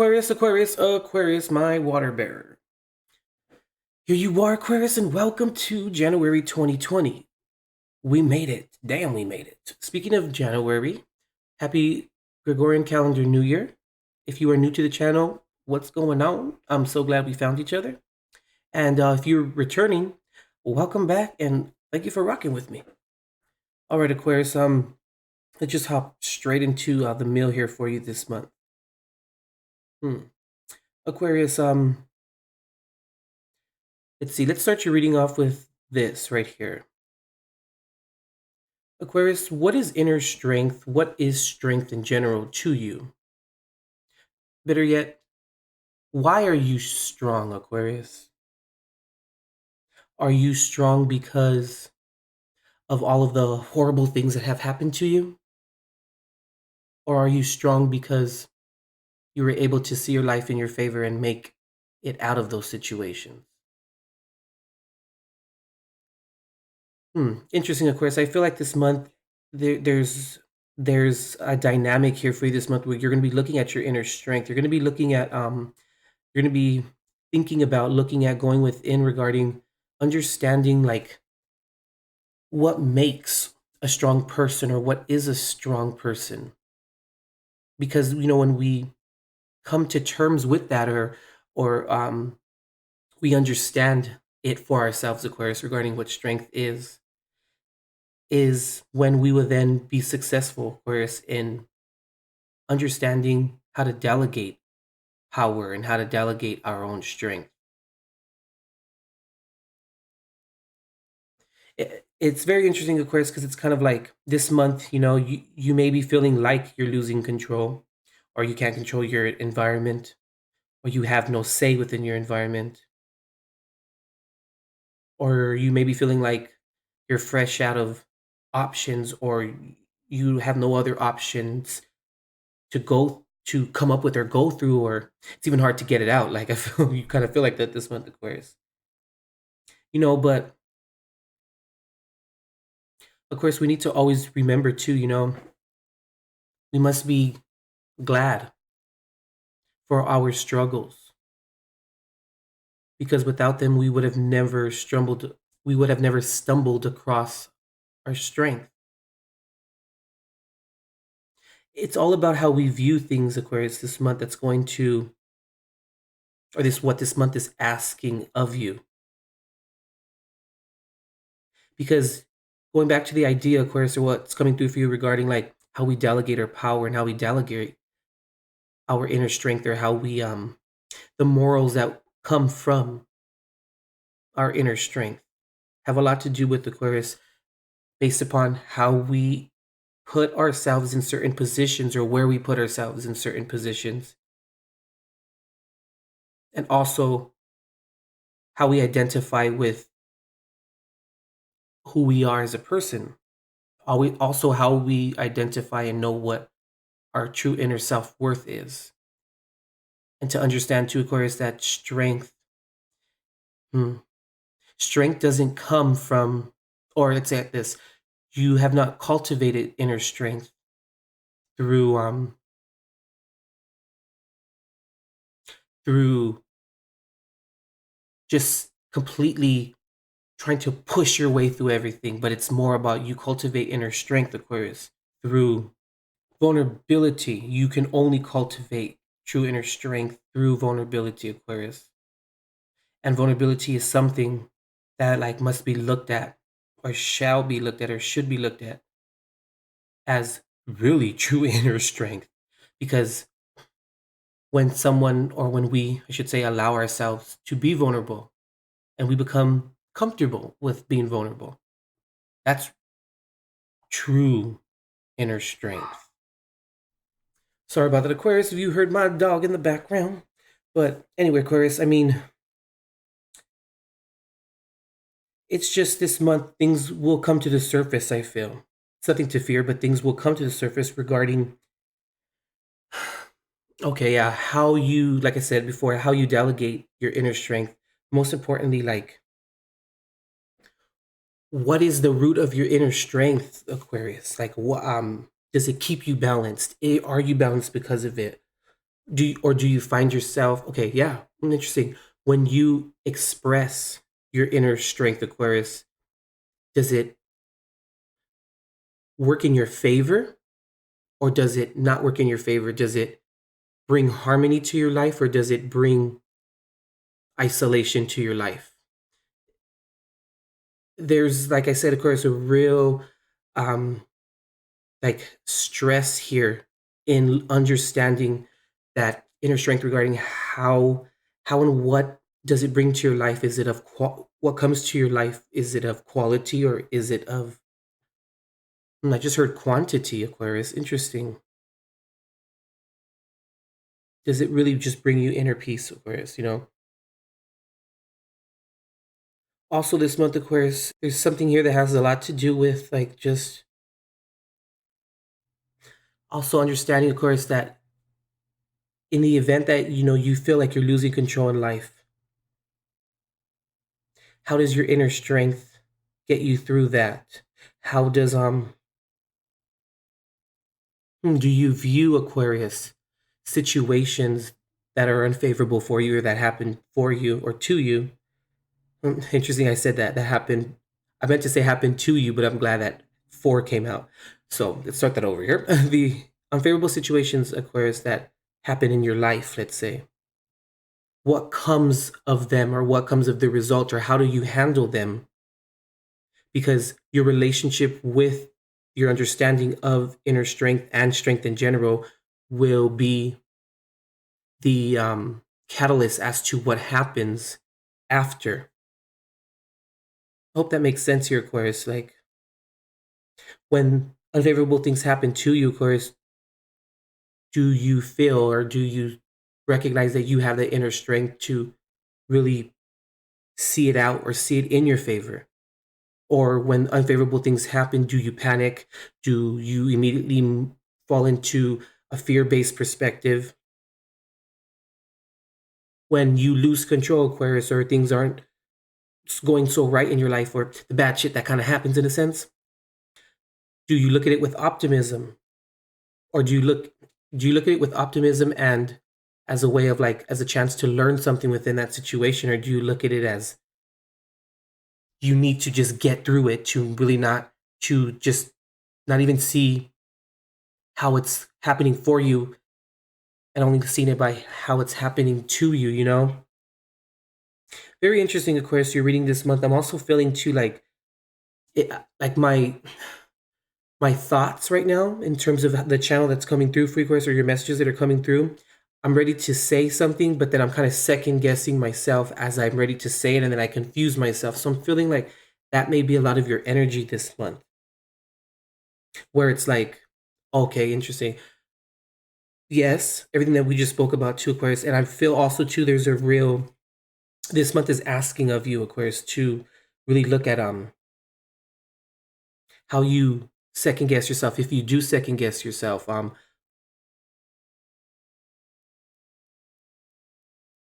Aquarius, Aquarius, Aquarius, my water bearer. Here you are, Aquarius, and welcome to January 2020. We made it. Damn, we made it. Speaking of January, happy Gregorian calendar New Year. If you are new to the channel, what's going on? I'm so glad we found each other. And if you're returning, welcome back and thank you for rocking with me. All right, Aquarius, let's just hop straight into the meal here for you this month. Aquarius, let's see. Let's start your reading off with this right here. Aquarius, what is inner strength? What is strength in general to you? Better yet, why are you strong, Aquarius? Are you strong because of all of the horrible things that have happened to you? Or are you strong because you were able to see your life in your favor and make it out of those situations? Interesting, Aquarius. I feel like this month there's a dynamic here for you this month where you're going to be looking at your inner strength. You're going to be looking at you're going to be thinking about looking at going within regarding understanding like what makes a strong person or what is a strong person. Because when we come to terms with that or we understand it for ourselves, Aquarius, regarding what strength is when we will then be successful, whereas in understanding how to delegate power and how to delegate our own strength. It's very interesting, of course, because it's kind of like this month, you may be feeling like you're losing control or you can't control your environment or you have no say within your environment. Or you may be feeling like you're fresh out of options or you have no other options to come up with or go through, or it's even hard to get it out. Like I feel you kind of feel like that this month, Aquarius. But of course we need to always remember too, we must be glad for our struggles. Because without them we would have never stumbled across our strength. It's all about how we view things, Aquarius, this month that's going to, or what this month is asking of you. Because going back to the idea, Aquarius, or what's coming through for you regarding like how we delegate our power and how we delegate our inner strength, or how we the morals that come from our inner strength have a lot to do with, Aquarius, based upon how we put ourselves in certain positions or where we put ourselves in certain positions. And also how we identify with who we are as a person. Also how we identify and know what our true inner self-worth is. And to understand too, Aquarius, that strength doesn't come from, or let's say it this, you have not cultivated inner strength through just completely trying to push your way through everything, but it's more about you cultivate inner strength, Aquarius, through vulnerability. You can only cultivate true inner strength through vulnerability, Aquarius. And vulnerability is something that like must be looked at or shall be looked at or should be looked at as really true inner strength. Because when someone, or when we, I should say, allow ourselves to be vulnerable and we become comfortable with being vulnerable, that's true inner strength. Sorry about that, Aquarius, if you heard my dog in the background. But anyway, Aquarius, it's just this month, things will come to the surface, I feel. It's nothing to fear, but things will come to the surface regarding, okay, yeah, how you, like I said before, how you delegate your inner strength. Most importantly, like, what is the root of your inner strength, Aquarius? Like, what does it keep you balanced? Are you balanced because of it? do you find yourself, okay, yeah, interesting. When you express your inner strength, Aquarius, does it work in your favor or does it not work in your favor? Does it bring harmony to your life or does it bring isolation to your life? There's, like I said, of course, a real um like stress here in understanding that inner strength regarding how and what does it bring to your life. Is it of what comes to your life, is it of quality or is it of I just heard quantity, Aquarius, interesting. Does it really just bring you inner peace, Aquarius, also this month, Aquarius, there's something here that has a lot to do with like just also understanding, Aquarius, that in the event that you feel like you're losing control in life, how does your inner strength get you through that? How does do you view, Aquarius, situations that are unfavorable for you or that happen for you or to you? Interesting, I said that happened. I meant to say happened to you, but I'm glad that four came out. So let's start that over here. The unfavorable situations, Aquarius, that happen in your life, let's say, what comes of them or what comes of the result or how do you handle them? Because your relationship with your understanding of inner strength and strength in general will be the catalyst as to what happens after. I hope that makes sense here, Aquarius. Like when unfavorable things happen to you, Aquarius, do you feel or do you recognize that you have the inner strength to really see it out or see it in your favor? Or when unfavorable things happen, do you panic? Do you immediately fall into a fear-based perspective? When you lose control, Aquarius, or things aren't going so right in your life, or the bad shit that kind of happens in a sense, do you look at it with optimism? Or do you look at it with optimism and as a way of like as a chance to learn something within that situation? Or do you look at it as you need to just get through it to really not to just not even see how it's happening for you and only seeing it by how it's happening to you, Very interesting, Aquarius, you're reading this month. I'm also feeling too like it, like my thoughts right now in terms of the channel that's coming through for you, Aquarius, or your messages that are coming through. I'm ready to say something, but then I'm kind of second guessing myself as I'm ready to say it, and then I confuse myself. So I'm feeling like that may be a lot of your energy this month, where it's like, okay, interesting. Yes, everything that we just spoke about too, Aquarius. And I feel also too, there's a real, this month is asking of you, Aquarius, to really look at how you second guess yourself. If you do second guess yourself,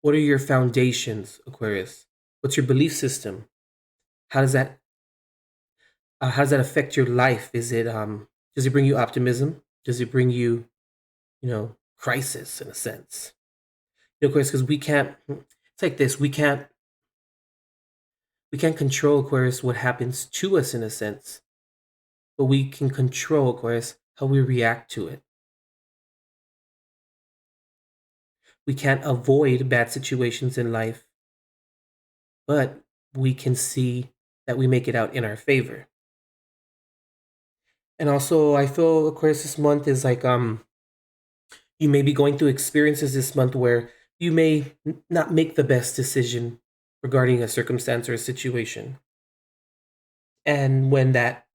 what are your foundations, Aquarius? What's your belief system? How does that affect your life? Is it does it bring you optimism? Does it bring you, crisis in a sense? Aquarius, because we can't. It's like this. We can't control, Aquarius, what happens to us in a sense, but we can control, Aquarius, how we react to it. We can't avoid bad situations in life, but we can see that we make it out in our favor. And also, I feel, Aquarius, this month is like you may be going through experiences this month where you may not make the best decision regarding a circumstance or a situation. And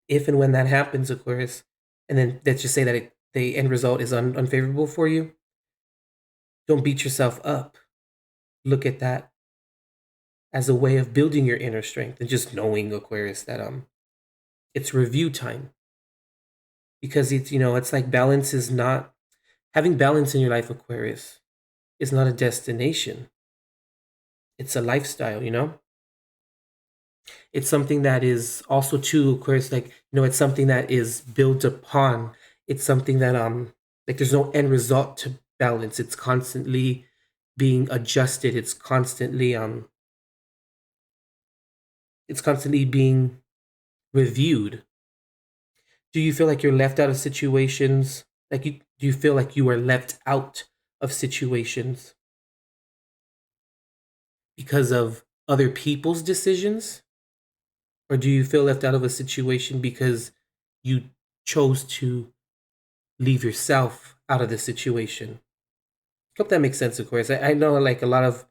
if and when that happens, Aquarius, and then let's just say that the end result is unfavorable for you, don't beat yourself up. Look at that as a way of building your inner strength and just knowing, Aquarius, that it's review time. Because it's like balance is not having balance in your life, Aquarius, is not a destination. It's a lifestyle. It's something that is also too, of course, like, it's something that is built upon. It's something that like there's no end result to balanced. It's constantly being adjusted. It's constantly being reviewed. Do you feel like you're left out of situations? Do you feel like you are left out of situations because of other people's decisions? Or do you feel left out of a situation because you chose to leave yourself out of the situation? Hope that makes sense, of course. I know like a lot of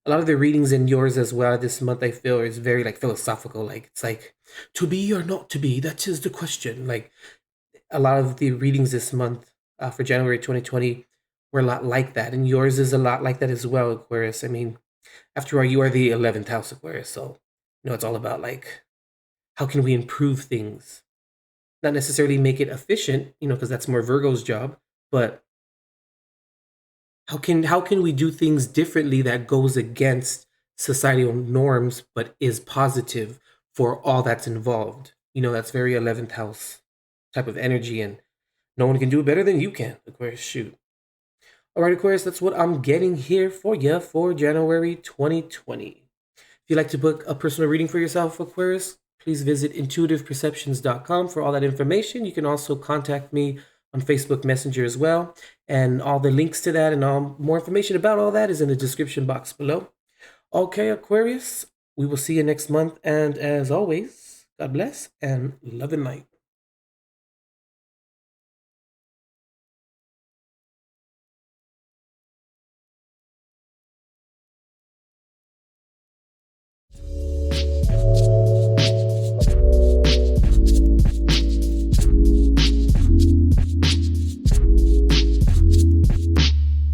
the readings in yours as well this month I feel is very like philosophical. Like it's like to be or not to be, that is the question. Like a lot of the readings this month for January 2020 were a lot like that, and yours is a lot like that as well, Aquarius. I mean, after all, you are the 11th house, Aquarius, so it's all about like how can we improve things, not necessarily make it efficient, because that's more Virgo's job, but how can we do things differently that goes against societal norms but is positive for all that's involved? That's very 11th house type of energy, and no one can do it better than you can, Aquarius. Shoot. All right, Aquarius, that's what I'm getting here for you for January 2020. If you'd like to book a personal reading for yourself, Aquarius, please visit intuitiveperceptions.com for all that information. You can also contact me on Facebook Messenger as well. And all the links to that and all more information about all that is in the description box below. Okay, Aquarius, we will see you next month. And as always, God bless and love and light.